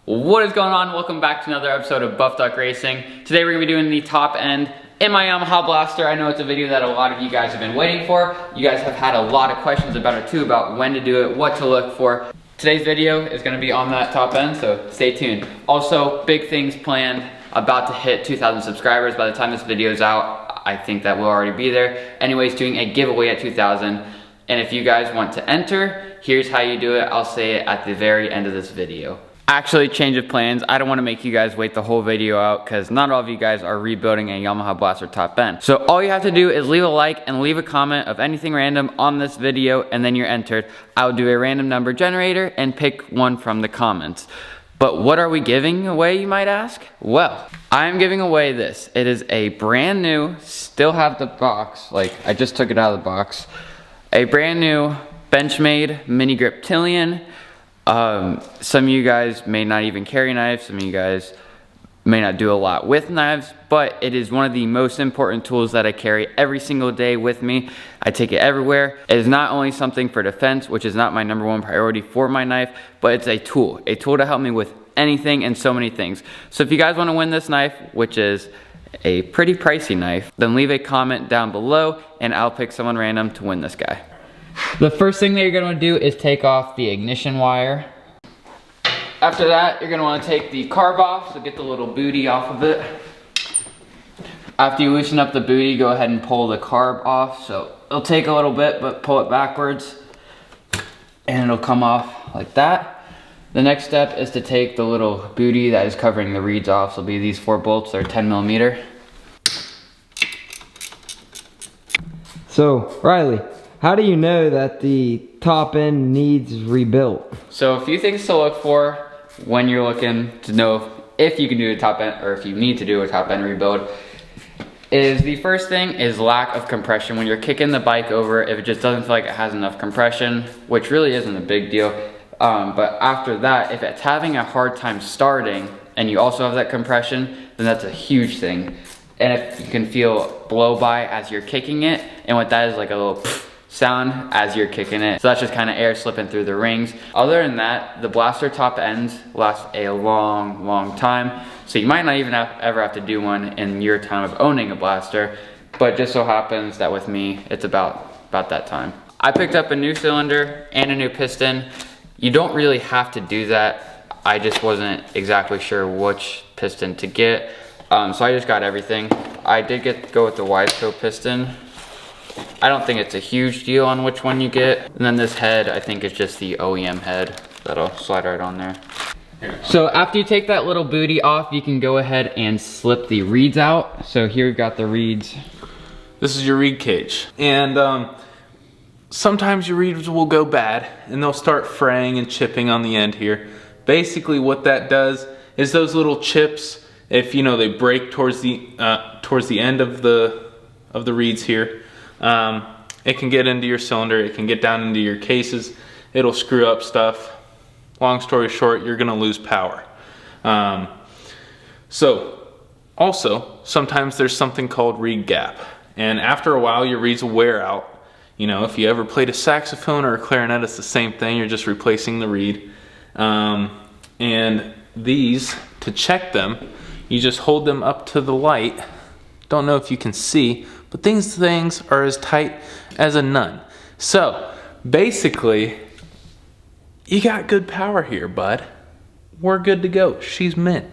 What is going on? Welcome back to another episode of Buff Duck Racing. Today we're gonna be doing the top end in my Yamaha Blaster. I know it's a video that a lot of you guys have been waiting for. You guys have had a lot of questions about it too, about when to do it, what to look for. Today's video is gonna be on that top end, so stay tuned. Also, big things planned, about to hit 2,000 subscribers. By the time this video is out, I think that we'll already be there. Anyways, doing a giveaway at 2,000. And if you guys want to enter, here's how you do it. I'll say it at the very end of this video. Actually, change of plans. I don't want to make you guys wait the whole video out because not all of you guys are rebuilding a Yamaha Blaster top end. So all you have to do is leave a like and leave a comment of anything random on this video and then you're entered. I'll do a random number generator and pick one from the comments. But what are we giving away, you might ask? Well, I'm giving away this. It is a brand new, still have the box, like I just took it out of the box. A brand new Benchmade mini grip Tillion. Some of you guys may not even carry knives, some of you guys may not do a lot with knives, but it is one of the most important tools that I carry every single day with me. I take it everywhere. It is not only something for defense, which is not my #1 priority for my knife, but it's a tool to help me with anything and so many things. So if you guys want to win this knife, which is a pretty pricey knife, then leave a comment down below and I'll pick someone random to win this guy. The first thing that you're gonna do is take off the ignition wire. After that, you're gonna wanna take the carb off, so get the little booty off of it. After you loosen up the booty, go ahead and pull the carb off. So it'll take a little bit, but pull it backwards and it'll come off like that. The next step is to take the little booty that is covering the reeds off. So it'll be these 4 bolts, they're 10mm. So, Riley, how do you know that the top end needs rebuilt? So a few things to look for when you're looking to know if you can do a top end or if you need to do a top end rebuild is the first thing is lack of compression. When you're kicking the bike over, if it just doesn't feel like it has enough compression, which really isn't a big deal, but after that, if it's having a hard time starting and you also have that compression, then that's a huge thing. And if you can feel blow by as you're kicking it, and what that is like a little sound as you're kicking it. So that's just kind of air slipping through the rings. Other than that, the blaster top ends last a long time. So you might not even ever have to do one in your time of owning a blaster, but it just so happens that with me, it's about that time. I picked up a new cylinder and a new piston. You don't really have to do that. I just wasn't exactly sure which piston to get. So I just got everything. I did go with the Wiseco piston. I don't think it's a huge deal on which one you get. And then this head, I think is just the OEM head. That'll slide right on there. So after you take that little booty off, you can go ahead and slip the reeds out. So here we've got the reeds. This is your reed cage. And sometimes your reeds will go bad and they'll start fraying and chipping on the end here. Basically what that does is those little chips, if you know they break towards the end of the reeds here, it can get into your cylinder, it can get down into your cases, it'll screw up stuff. Long story short, you're gonna lose power. So also, sometimes there's something called reed gap. And after a while, your reeds will wear out. You know, if you ever played a saxophone or a clarinet, it's the same thing, you're just replacing the reed. And these, to check them, you just hold them up to the light. Don't know if you can see, but these things are as tight as a nun. So basically, you got good power here, bud. We're good to go. She's mint.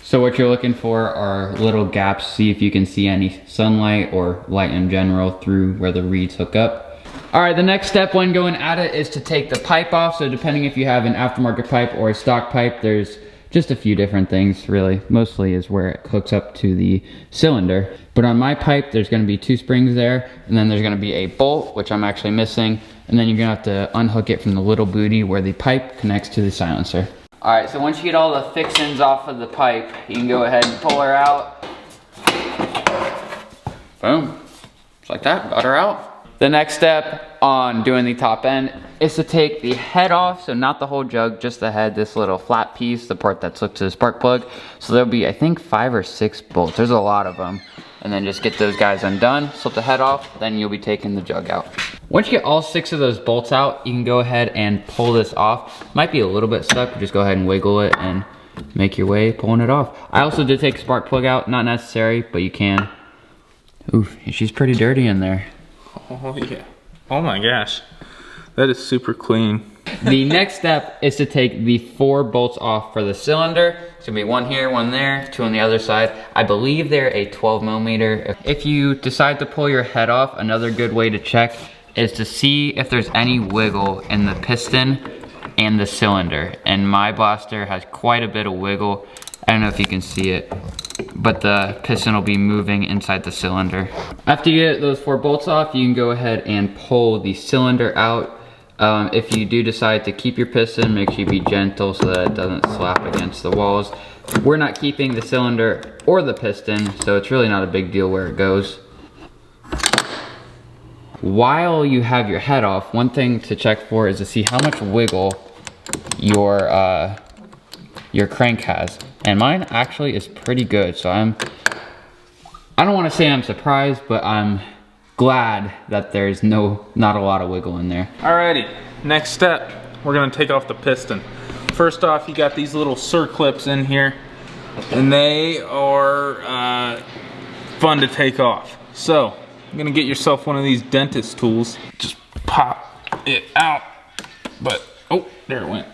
So what you're looking for are little gaps. See if you can see any sunlight or light in general through where the reeds hook up. All right, the next step when going at it is to take the pipe off. So depending if you have an aftermarket pipe or a stock pipe, there's just a few different things really. Mostly is where it hooks up to the cylinder. But on my pipe, there's gonna be 2 springs there, and then there's gonna be a bolt, which I'm actually missing, and then you're gonna have to unhook it from the little booty where the pipe connects to the silencer. All right, so once you get all the fixings off of the pipe, you can go ahead and pull her out. Boom, just like that, got her out. The next step on doing the top end is to take the head off, so not the whole jug, just the head, this little flat piece, the part that's hooked to the spark plug. So there'll be, I think, 5 or 6 bolts. There's a lot of them. And then just get those guys undone, slip the head off, then you'll be taking the jug out. Once you get all 6 of those bolts out, you can go ahead and pull this off. Might be a little bit stuck, but just go ahead and wiggle it and make your way pulling it off. I also did take a spark plug out, not necessary, but you can. Oof, she's pretty dirty in there. Oh yeah. Oh my gosh. That is super clean. The next step is to take the 4 bolts off for the cylinder. It's gonna be 1 here, 1 there, 2 on the other side. I believe they're a 12mm. If you decide to pull your head off, another good way to check is to see if there's any wiggle in the piston and the cylinder. And my blaster has quite a bit of wiggle. I don't know if you can see it, but the piston will be moving inside the cylinder. After you get those 4 bolts off, you can go ahead and pull the cylinder out. If you do decide to keep your piston, make sure you be gentle so that it doesn't slap against the walls. We're not keeping the cylinder or the piston, so it's really not a big deal where it goes. While you have your head off, one thing to check for is to see how much wiggle your crank has. And mine actually is pretty good, so I don't want to say I'm surprised, but I'm glad that there's not a lot of wiggle in there. Alrighty, next step, we're gonna take off the piston. First off, you got these little circlips in here, and they are fun to take off. So, you're gonna get yourself one of these dentist tools. Just pop it out, but, oh, there it went.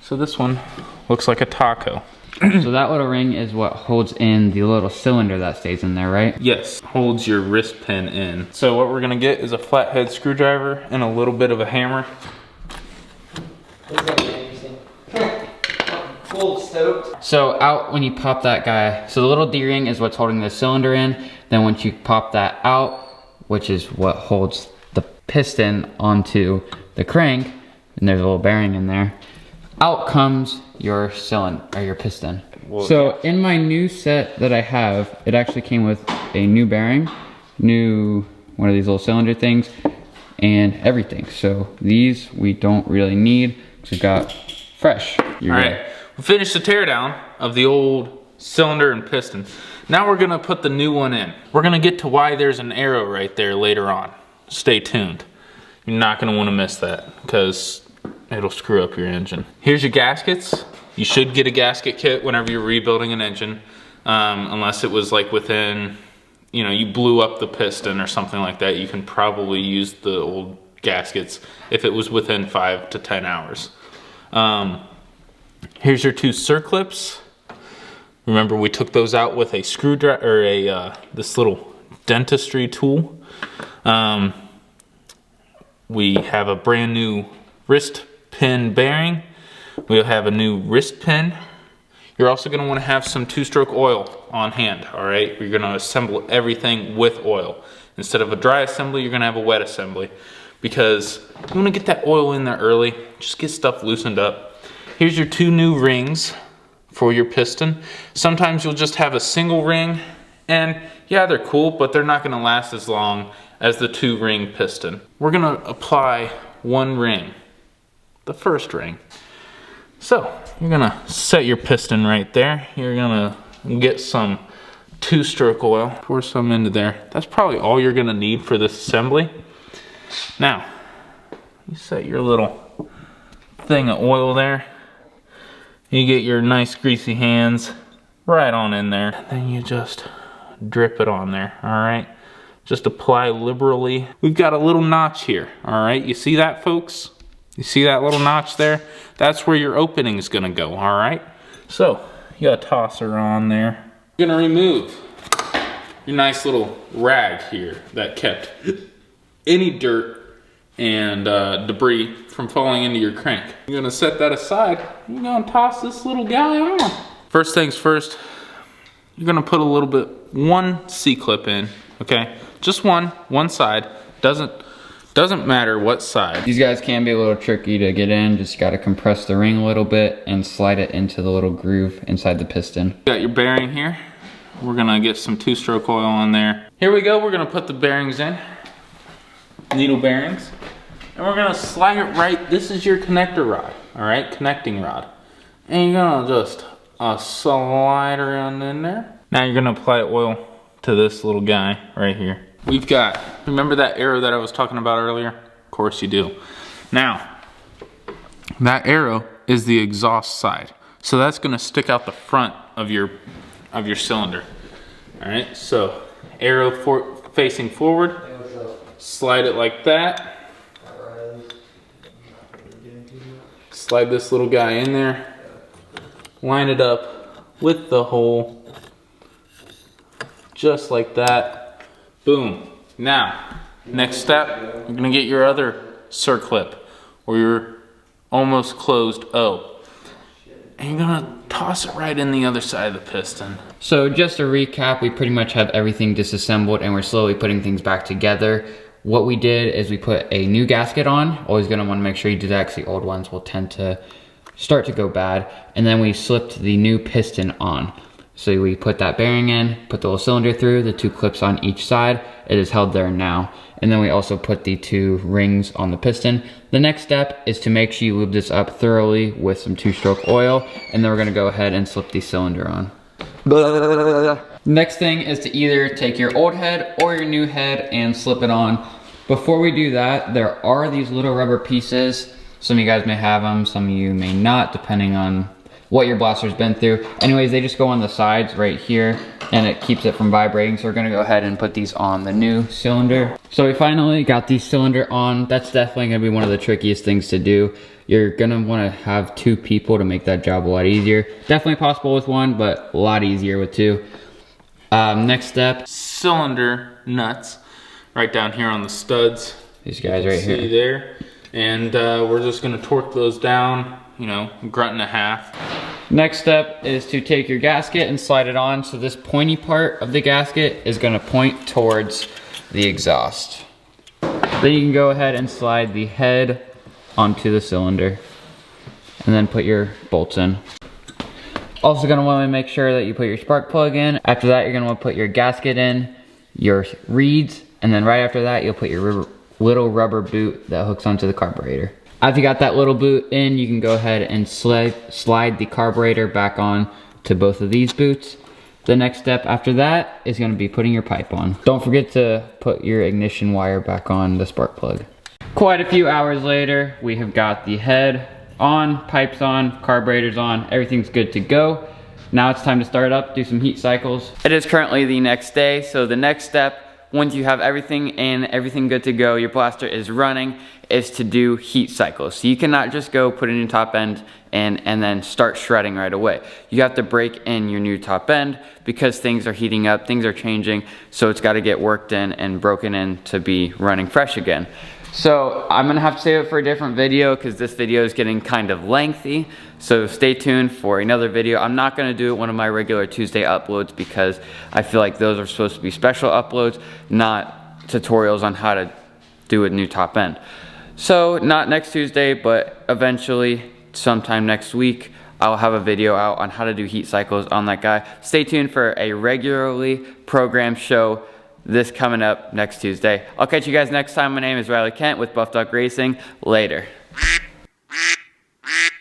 So this one looks like a taco. So that little ring is what holds in the little cylinder that stays in there, right? Yes, holds your wrist pin in. So what we're gonna get is a flathead screwdriver and a little bit of a hammer. So out when you pop that guy, so the little D-ring is what's holding the cylinder in. Then once you pop that out, which is what holds the piston onto the crank, and there's a little bearing in there, out comes your cylinder, or your piston. Well, so in my new set that I have, it actually came with a new bearing, one of these little cylinder things, and everything. So these we don't really need, because we've got fresh. All right, we finished the teardown of the old cylinder and piston. Now we're gonna put the new one in. We're gonna get to why there's an arrow right there later on. Stay tuned. You're not gonna wanna miss that, because it'll screw up your engine. Here's your gaskets. You should get a gasket kit whenever you're rebuilding an engine, unless it was like within, you blew up the piston or something like that. You can probably use the old gaskets if it was within 5 to 10 hours. Here's your 2 circlips. Remember, we took those out with a screwdriver, or this little dentistry tool. We have a brand new wrist pin bearing. We'll have a new wrist pin. You're also going to want to have some 2-stroke oil on hand, all right? You're going to assemble everything with oil. Instead of a dry assembly, you're going to have a wet assembly, because you want to get that oil in there early. Just get stuff loosened up. Here's your 2 new rings for your piston. Sometimes you'll just have a single ring, and yeah, they're cool, but they're not going to last as long as the 2-ring piston. We're going to apply 1 ring. The first ring. So you're gonna set your piston right there. You're gonna get some 2-stroke oil, pour some into there. That's probably all you're gonna need for this assembly. Now, you set your little thing of oil there. You get your nice greasy hands right on in there. And then you just drip it on there, all right? Just apply liberally. We've got a little notch here, all right? You see that, folks? You see that little notch there? That's where your opening is gonna go, all right? So, you got a tosser on there. You're gonna remove your nice little rag here that kept any dirt and debris from falling into your crank. You're gonna set that aside. You're gonna toss this little guy on. First things first, you're gonna put a little bit, 1 C-clip in, okay? Just one side. Doesn't matter what side. These guys can be a little tricky to get in. Just gotta compress the ring a little bit and slide it into the little groove inside the piston. Got your bearing here. We're gonna get some 2-stroke oil on there. Here we go, we're gonna put the bearings in. Needle bearings. And we're gonna slide it right, this is your connector rod, all right, connecting rod. And you're gonna just slide around in there. Now you're gonna apply oil to this little guy right here. We've got, remember that arrow that I was talking about earlier? Of course you do. Now, that arrow is the exhaust side. So that's gonna stick out the front of your cylinder. All right, so arrow facing forward, slide it like that. Slide this little guy in there, line it up with the hole, just like that. Boom. Now, next step, you're gonna get your other circlip or your almost closed O, and you're gonna toss it right in the other side of the piston. So just to recap, we pretty much have everything disassembled and we're slowly putting things back together. What we did is we put a new gasket on. Always gonna wanna make sure you do that because the old ones will tend to start to go bad. And then we slipped the new piston on. So we put that bearing in, put the little cylinder through, the 2 clips on each side. It is held there now. And then we also put the 2 rings on the piston. The next step is to make sure you lube this up thoroughly with some 2-stroke oil. And then we're gonna go ahead and slip the cylinder on. Next thing is to either take your old head or your new head and slip it on. Before we do that, there are these little rubber pieces. Some of you guys may have them, some of you may not, depending on what your blaster's been through. Anyways, they just go on the sides right here and it keeps it from vibrating. So we're gonna go ahead and put these on the new cylinder. So we finally got the cylinder on. That's definitely gonna be one of the trickiest things to do. You're gonna wanna have 2 people to make that job a lot easier. Definitely possible with 1, but a lot easier with 2. Next step, cylinder nuts right down here on the studs. These guys right here. See there? And we're just gonna torque those down, you know, grunt and a half. Next step is to take your gasket and slide it on. So this pointy part of the gasket is gonna point towards the exhaust. Then you can go ahead and slide the head onto the cylinder and then put your bolts in. Also gonna wanna make sure that you put your spark plug in. After that, you're gonna wanna put your gasket in, your reeds, and then right after that, you'll put your little rubber boot that hooks onto the carburetor. After you got that little boot in, you can go ahead and slide the carburetor back on to both of these boots. The next step after that is gonna be putting your pipe on. Don't forget to put your ignition wire back on the spark plug. Quite a few hours later, we have got the head on, pipes on, carburetors on, everything's good to go. Now it's time to start up, do some heat cycles. It is currently the next day, so the next step, once you have everything in, everything good to go, your blaster is running, is to do heat cycles. So you cannot just go put in your top end and then start shredding right away. You have to break in your new top end because things are heating up, things are changing, so it's gotta get worked in and broken in to be running fresh again. So I'm gonna have to save it for a different video because this video is getting kind of lengthy. So stay tuned for another video. I'm not gonna do one of my regular Tuesday uploads because I feel like those are supposed to be special uploads, not tutorials on how to do a new top end. So not next Tuesday, but eventually sometime next week, I'll have a video out on how to do heat cycles on that guy. Stay tuned for a regularly programmed show this coming up next Tuesday. I'll catch you guys next time. My name is Riley Kent with Buff Duck Racing. Later.